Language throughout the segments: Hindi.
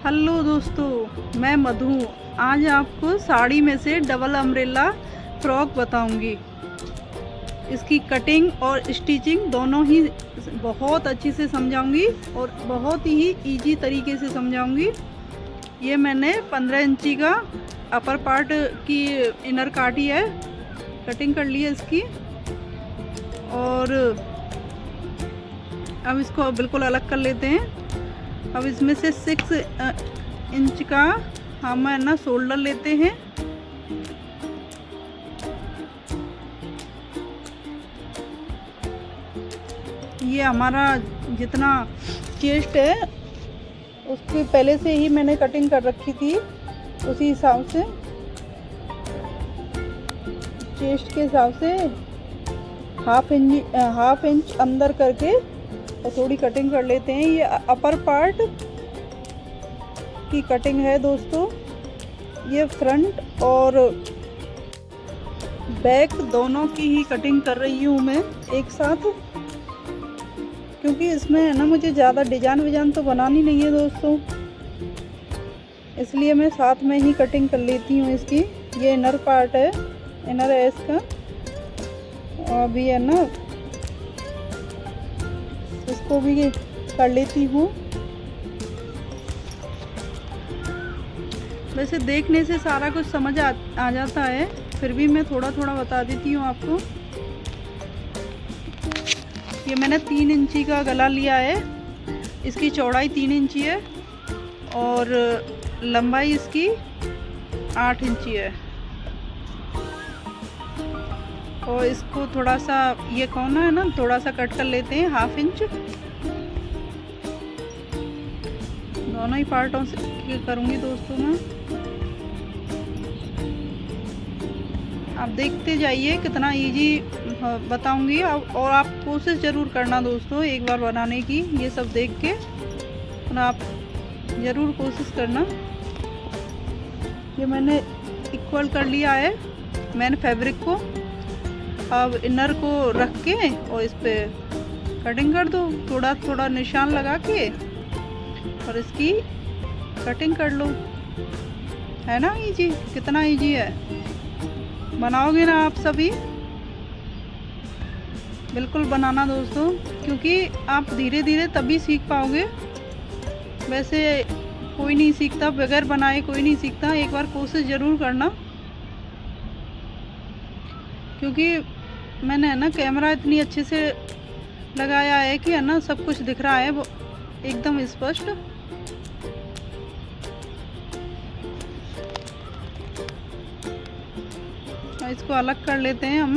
हेलो दोस्तों, मैं मधु। आज आपको साड़ी में से डबल अम्ब्रेला फ्रॉक बताऊंगी। इसकी कटिंग और स्टिचिंग दोनों ही बहुत अच्छी से समझाऊंगी और बहुत ही इजी तरीके से समझाऊंगी। ये मैंने 15 इंची का अपर पार्ट की इनर काटी है, कटिंग कर ली है इसकी। और अब इसको बिल्कुल अलग कर लेते हैं। अब इसमें से 6 इंच का हम ना शोल्डर लेते हैं। ये हमारा जितना चेस्ट है उसकी पहले से ही मैंने कटिंग कर रखी थी, उसी हिसाब से चेस्ट के हिसाब से हाफ इंच अंदर करके और थोड़ी कटिंग कर लेते हैं। ये अपर पार्ट की कटिंग है दोस्तों। ये फ्रंट और बैक दोनों की ही कटिंग कर रही हूँ मैं एक साथ, क्योंकि इसमें है ना मुझे ज़्यादा डिजाइन तो बनानी नहीं है दोस्तों, इसलिए मैं साथ में ही कटिंग कर लेती हूँ इसकी। ये इनर पार्ट है, इनर है इसका। और अभी है ना इसको भी कर लेती हूँ। वैसे देखने से सारा कुछ समझ आ जाता है, फिर भी मैं थोड़ा थोड़ा बता देती हूँ आपको। ये मैंने 3 इंची का गला लिया है। इसकी चौड़ाई 3 इंची है और लंबाई इसकी 8 इंची है। और इसको थोड़ा सा ये कोना है ना, थोड़ा सा कट कर लेते हैं, हाफ इंच। दोनों ही पार्टों से करूँगी दोस्तों मैं। आप देखते जाइए कितना इजी बताऊंगी। और आप कोशिश ज़रूर करना दोस्तों एक बार बनाने की, ये सब देख के आप ज़रूर कोशिश करना। ये मैंने इक्वल कर लिया है मैंने फैब्रिक को। अब इनर को रख के और इस पे कटिंग कर दो, थोड़ा थोड़ा निशान लगा के और इसकी कटिंग कर लो। है ना इजी, कितना इजी है। बनाओगे ना आप सभी, बिल्कुल बनाना दोस्तों, क्योंकि आप धीरे धीरे तभी सीख पाओगे। वैसे कोई नहीं सीखता, बगैर बनाए कोई नहीं सीखता। एक बार कोशिश ज़रूर करना, क्योंकि मैंने है ना कैमरा इतनी अच्छे से लगाया है कि है ना सब कुछ दिख रहा है वो एकदम स्पष्ट। इसको अलग कर लेते हैं हम।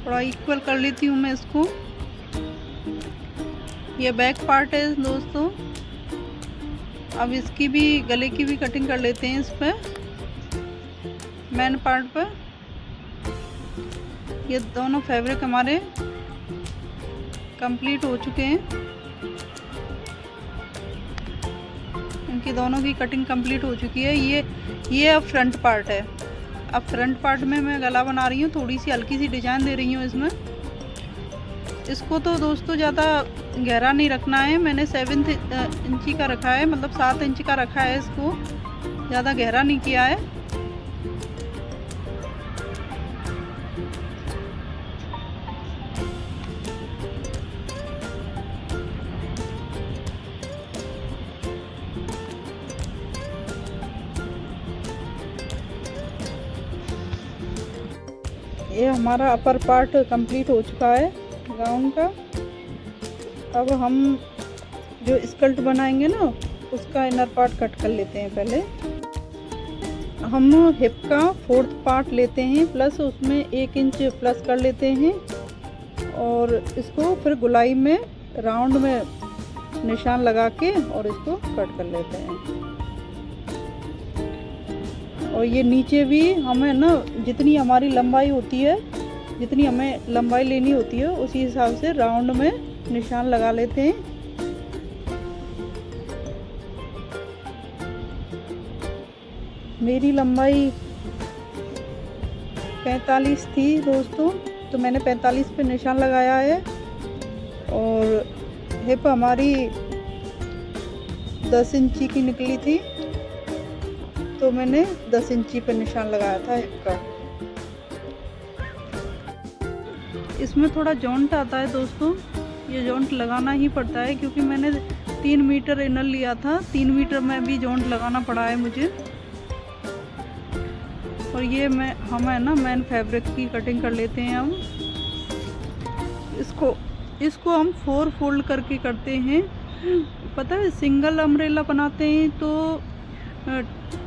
थोड़ा इक्वल कर लेती हूँ मैं इसको। ये बैक पार्ट है दोस्तों। अब इसकी भी गले की भी कटिंग कर लेते हैं इस पर, मेन पार्ट पर। ये दोनों फैब्रिक हमारे कंप्लीट हो चुके हैं। इनकी दोनों की कटिंग कंप्लीट हो चुकी है। ये अब फ्रंट पार्ट है। अब फ्रंट पार्ट में मैं गला बना रही हूँ, थोड़ी सी हल्की सी डिजाइन दे रही हूँ इसमें। इसको तो दोस्तों ज़्यादा गहरा नहीं रखना है। मैंने 7 इंची का रखा है, मतलब 7 इंच का रखा है। इसको ज़्यादा गहरा नहीं किया है। ये हमारा अपर पार्ट कंप्लीट हो चुका है गाउन का। अब हम जो स्कर्ट बनाएंगे ना उसका इनर पार्ट कट कर लेते हैं। पहले हम हिप का 4th पार्ट लेते हैं, प्लस उसमें 1 इंच प्लस कर लेते हैं और इसको फिर गुलाई में राउंड में निशान लगा के और इसको कट कर लेते हैं। और ये नीचे भी हमें ना जितनी हमारी लंबाई होती है, जितनी हमें लंबाई लेनी होती है उसी हिसाब से राउंड में निशान लगा लेते हैं। मेरी लंबाई 45 थी दोस्तों, तो मैंने 45 पे निशान लगाया है। और हिप हमारी 10 इंची की निकली थी, तो मैंने 10 इंची पे निशान लगाया था हिप का। इसमें थोड़ा जॉइंट आता है दोस्तों, ये जॉइंट लगाना ही पड़ता है क्योंकि मैंने 3 मीटर इनर लिया था, 3 मीटर में भी जॉइंट लगाना पड़ा है मुझे। और ये हम है ना मैन फैब्रिक की कटिंग कर लेते हैं। हम इसको हम 4 फोल्ड करके करते हैं। पता है सिंगल अम्ब्रेला बनाते हैं तो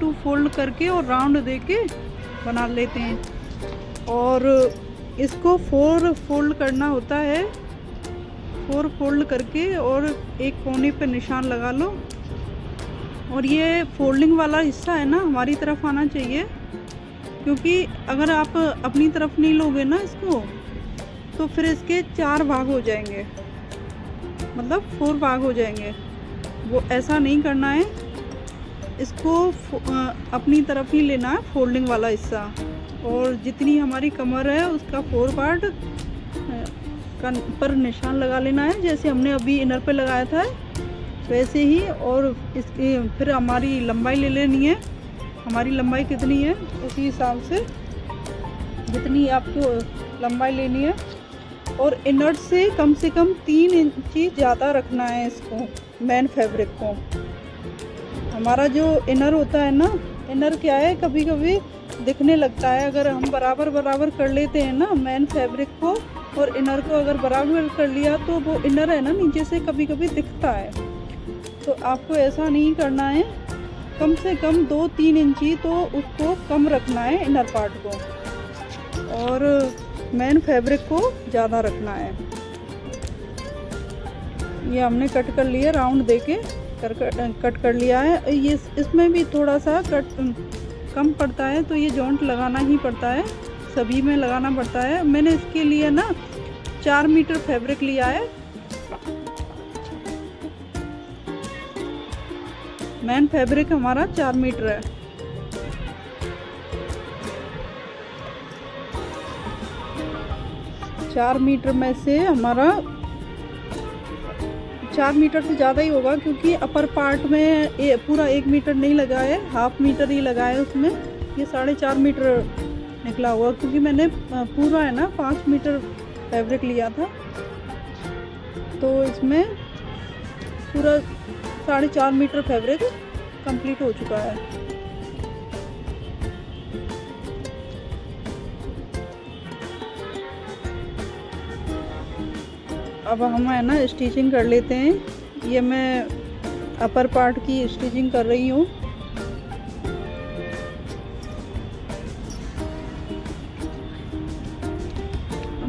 2 फोल्ड करके और राउंड देके बना लेते हैं। और इसको 4 फोल्ड करना होता है, 4 फोल्ड करके और एक कोने पे निशान लगा लो। और ये फोल्डिंग वाला हिस्सा है ना हमारी तरफ आना चाहिए, क्योंकि अगर आप अपनी तरफ नहीं लोगे ना इसको तो फिर इसके 4 भाग हो जाएंगे, मतलब 4 भाग हो जाएंगे। वो ऐसा नहीं करना है, इसको अपनी तरफ ही लेना है फोल्डिंग वाला हिस्सा। और जितनी हमारी कमर है उसका 4 पार्ट पर निशान लगा लेना है, जैसे हमने अभी इनर पे लगाया था वैसे ही। और इसकी फिर हमारी लंबाई ले लेनी है, हमारी लंबाई कितनी है उसी हिसाब से जितनी आपको लंबाई लेनी है। और इनर से कम 3 इंची ज़्यादा रखना है इसको, मैन फैब्रिक को। हमारा जो इनर होता है ना, इनर क्या है कभी कभी दिखने लगता है। अगर हम बराबर कर लेते हैं ना मैन फैब्रिक को और इनर को अगर बराबर कर लिया तो वो इनर है ना नीचे से कभी कभी दिखता है। तो आपको ऐसा नहीं करना है, कम से कम 2-3 इंची तो उसको कम रखना है इनर पार्ट को, और मैन फैब्रिक को ज़्यादा रखना है। ये हमने कट कर लिया, राउंड देके कट कर लिया है। ये इसमें भी थोड़ा सा कट कम पड़ता है, तो ये जॉइंट लगाना ही पड़ता है, सभी में लगाना पड़ता है। मैंने इसके लिए ना 4 मीटर फैब्रिक लिया है। मैन फैब्रिक हमारा 4 मीटर है। चार मीटर में से हमारा 4 मीटर से ज़्यादा ही होगा, क्योंकि अपर पार्ट में पूरा 1 मीटर नहीं लगा है, हाफ मीटर ही लगा है उसमें। ये 4.5 मीटर निकला हुआ, क्योंकि मैंने पूरा है ना 5 मीटर फैब्रिक लिया था, तो इसमें पूरा 4.5 मीटर फैब्रिक कंप्लीट हो चुका है। अब हम है ना स्टिचिंग कर लेते हैं। ये मैं अपर पार्ट की स्टिचिंग कर रही हूँ।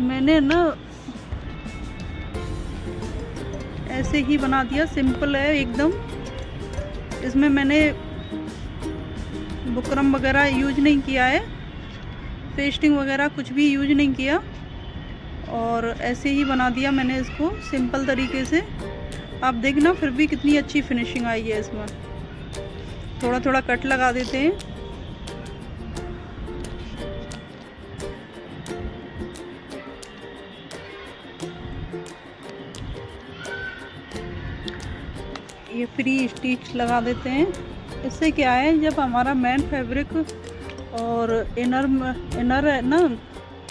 मैंने ना ऐसे ही बना दिया, सिंपल है एकदम। इसमें मैंने बुकरम वगैरह यूज नहीं किया है, पेस्टिंग वगैरह कुछ भी यूज नहीं किया, और ऐसे ही बना दिया मैंने इसको सिंपल तरीके से। आप देखना फिर भी कितनी अच्छी फिनिशिंग आई है इसमें। थोड़ा थोड़ा कट लगा देते हैं। ये फ्री स्टिच लगा देते हैं। इससे क्या है, जब हमारा मैन फैब्रिक और इनर है ना,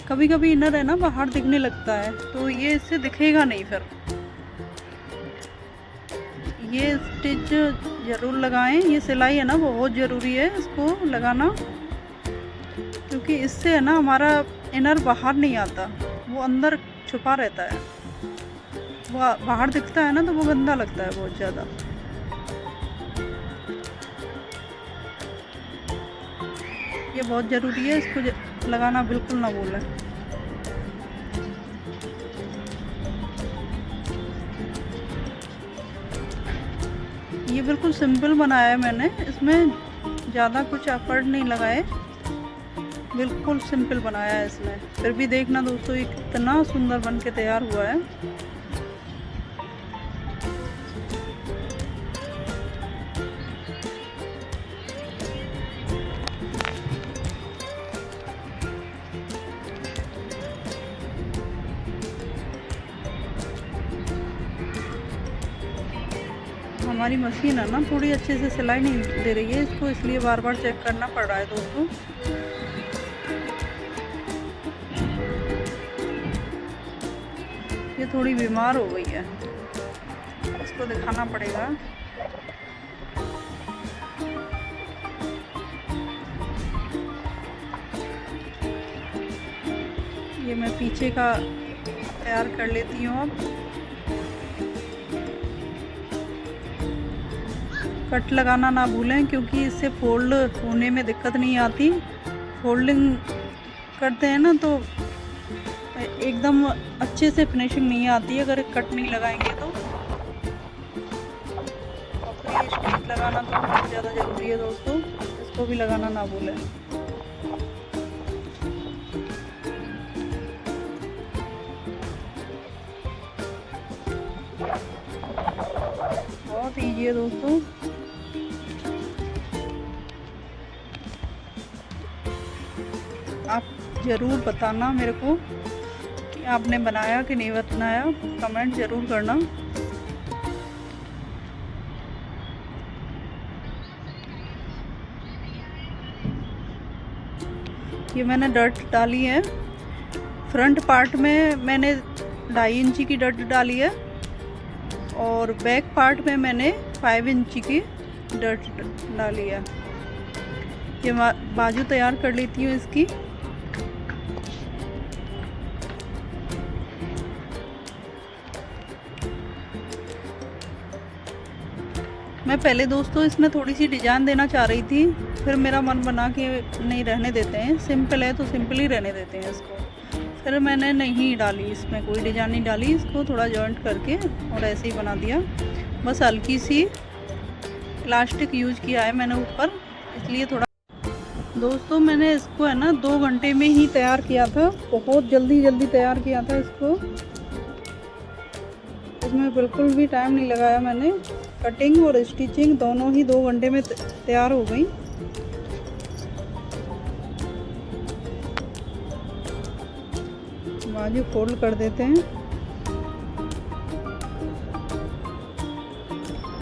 कभी कभी इनर है ना बाहर दिखने लगता है, तो ये इससे दिखेगा नहीं। फिर ये स्टिच ज़रूर लगाएं। ये सिलाई है ना बहुत ज़रूरी है इसको लगाना, क्योंकि इससे है ना हमारा इनर बाहर नहीं आता, वो अंदर छुपा रहता है। वो बाहर दिखता है ना तो वो गंदा लगता है बहुत ज़्यादा। ये बहुत ज़रूरी है, इसको लगाना बिल्कुल ना भूलें। ये बिल्कुल सिंपल बनाया है मैंने, इसमें ज़्यादा कुछ एफर्ट नहीं लगाए, बिल्कुल सिंपल बनाया है इसमें। फिर भी देखना दोस्तों ये कितना सुंदर बन के तैयार हुआ है। हमारी मशीन है ना थोड़ी अच्छे से सिलाई नहीं दे रही है इसको, इसलिए बार बार चेक करना पड़ रहा है दोस्तों। ये थोड़ी बीमार हो गई है, इसको दिखाना पड़ेगा। ये मैं पीछे का तैयार कर लेती हूँ। अब कट लगाना ना भूलें, क्योंकि इससे फोल्ड होने में दिक्कत नहीं आती। फोल्डिंग करते हैं ना तो एकदम अच्छे से फिनिशिंग नहीं आती है अगर कट नहीं लगाएंगे तो। और स्टिच लगाना तो बहुत ज़्यादा ज़रूरी है दोस्तों, इसको भी लगाना ना भूलें। बहुत ईजी है दोस्तों। आप ज़रूर बताना मेरे को कि आपने बनाया कि नहीं बनाया, कमेंट ज़रूर करना। ये मैंने डर्ट डाली है। फ्रंट पार्ट में मैंने 2.5 इंची की डर्ट डाली है और बैक पार्ट में मैंने 5 इंची की डर्ट डाली है। ये बाजू तैयार कर लेती हूँ इसकी। मैं पहले दोस्तों इसमें थोड़ी सी डिजाइन देना चाह रही थी, फिर मेरा मन बना कि नहीं, रहने देते हैं, सिंपल है तो सिंपल ही रहने देते हैं इसको। फिर मैंने नहीं डाली, इसमें कोई डिजाइन नहीं डाली, इसको थोड़ा जॉइंट करके और ऐसे ही बना दिया। बस हल्की सी प्लास्टिक यूज किया है मैंने ऊपर, इसलिए थोड़ा। दोस्तों मैंने इसको है ना 2 घंटे में ही तैयार किया था, बहुत जल्दी तैयार किया था इसको। इसमें बिल्कुल भी टाइम नहीं लगाया मैंने। कटिंग और स्टिचिंग दोनों ही 2 घंटे में तैयार हो गई। बाजू फोल्ड कर देते हैं,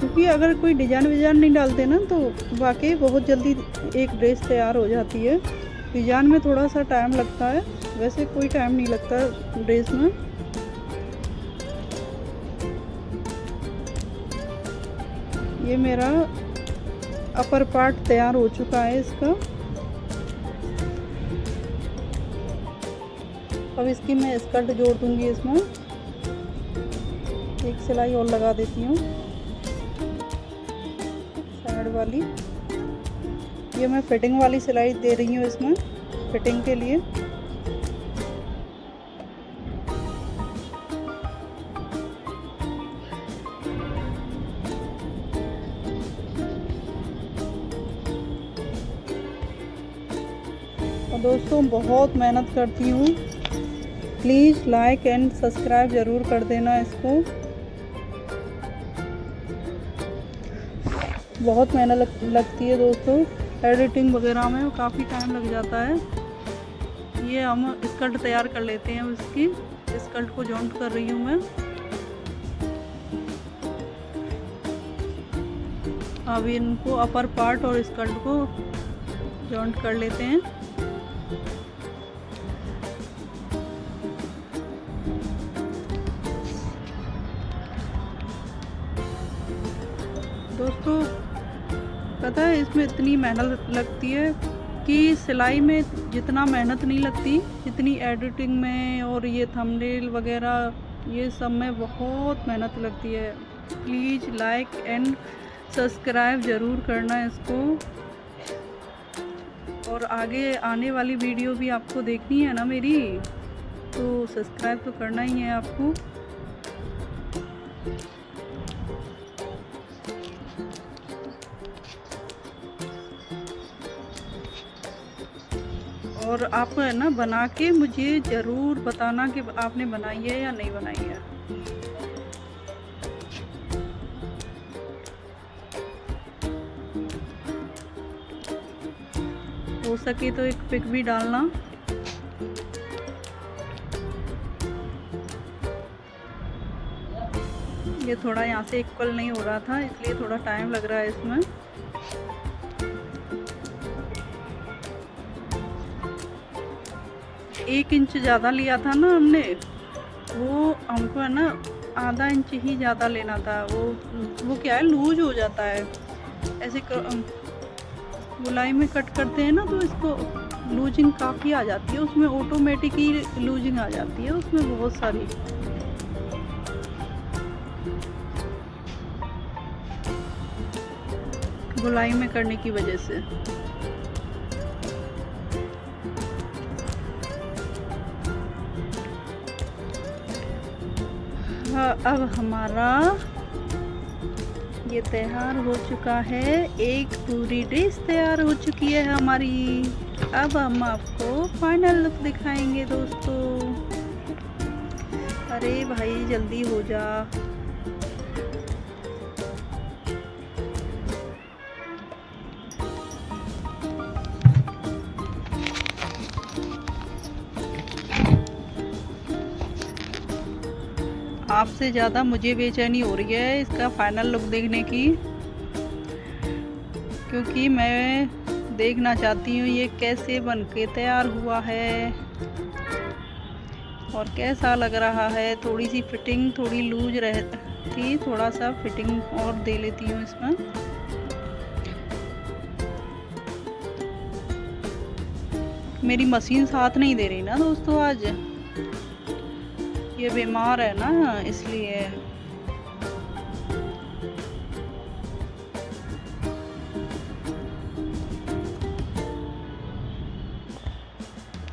क्योंकि अगर कोई डिजाइन नहीं डालते ना तो वाकई बहुत जल्दी एक ड्रेस तैयार हो जाती है। डिजाइन में थोड़ा सा टाइम लगता है, वैसे कोई टाइम नहीं लगता ड्रेस में। ये मेरा अपर पार्ट तैयार हो चुका है इसका। अब इसकी मैं स्कर्ट जोड़ दूंगी। इसमें एक सिलाई और लगा देती हूँ साइड वाली। ये मैं फिटिंग वाली सिलाई दे रही हूँ इसमें, फिटिंग के लिए। और दोस्तों बहुत मेहनत करती हूँ, प्लीज़ लाइक एंड सब्सक्राइब ज़रूर कर देना इसको। बहुत मेहनत लगती है दोस्तों, एडिटिंग वगैरह में काफ़ी टाइम लग जाता है। ये हम स्कर्ट तैयार कर लेते हैं। इसकी स्कर्ट को जॉइंट कर रही हूँ मैं। अब इनको अपर पार्ट और स्कर्ट को जॉइंट कर लेते हैं। दोस्तों पता है इसमें इतनी मेहनत लगती है कि सिलाई में जितना मेहनत नहीं लगती, जितनी एडिटिंग में और ये थंबनेल वगैरह ये सब में बहुत मेहनत लगती है। प्लीज़ लाइक एंड सब्सक्राइब ज़रूर करना इसको। और आगे आने वाली वीडियो भी आपको देखनी है ना मेरी, तो सब्सक्राइब तो करना ही है आपको। और आप है ना बना के मुझे ज़रूर बताना कि आपने बनाई है या नहीं बनाई है। हो सके तो एक पिक भी डालना। ये थोड़ा यहाँ से इक्वल नहीं हो रहा था, इसलिए थोड़ा टाइम लग रहा है इसमें। एक इंच ज़्यादा लिया था ना हमने, वो हमको है ना आधा इंच ही ज़्यादा लेना था। वो क्या है, लूज हो जाता है ऐसे गोलाई में कट करते हैं ना, तो इसको लूजिंग काफ़ी आ जाती है उसमें, ऑटोमेटिक ही लूजिंग आ जाती है उसमें बहुत सारी। गोलाई में करने की वजह से। हाँ, अब हमारा ये तैयार हो चुका है, एक पूरी डिश तैयार हो चुकी है हमारी। अब हम आपको फाइनल लुक दिखाएंगे दोस्तों। अरे भाई जल्दी हो जा। आपसे ज़्यादा मुझे बेचैनी हो रही है इसका फाइनल लुक देखने की, क्योंकि मैं देखना चाहती हूँ ये कैसे बन के तैयार हुआ है और कैसा लग रहा है। थोड़ी सी फिटिंग थोड़ी लूज रहती, थोड़ा सा फिटिंग और दे लेती हूँ इसमें। मेरी मशीन साथ नहीं दे रही ना दोस्तों, आज ये बीमार है ना, इसलिए।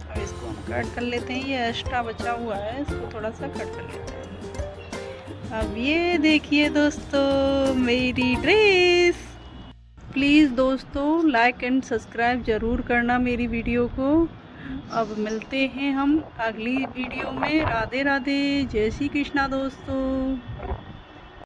अब इसको हम कट कर लेते हैं, ये एक्स्ट्रा बचा हुआ है, इसको थोड़ा सा कट कर लेते हैं। अब ये देखिए दोस्तों मेरी ड्रेस। प्लीज़ दोस्तों लाइक एंड सब्सक्राइब ज़रूर करना मेरी वीडियो को। अब मिलते हैं हम अगली वीडियो में। राधे राधे, जय श्री कृष्णा दोस्तों।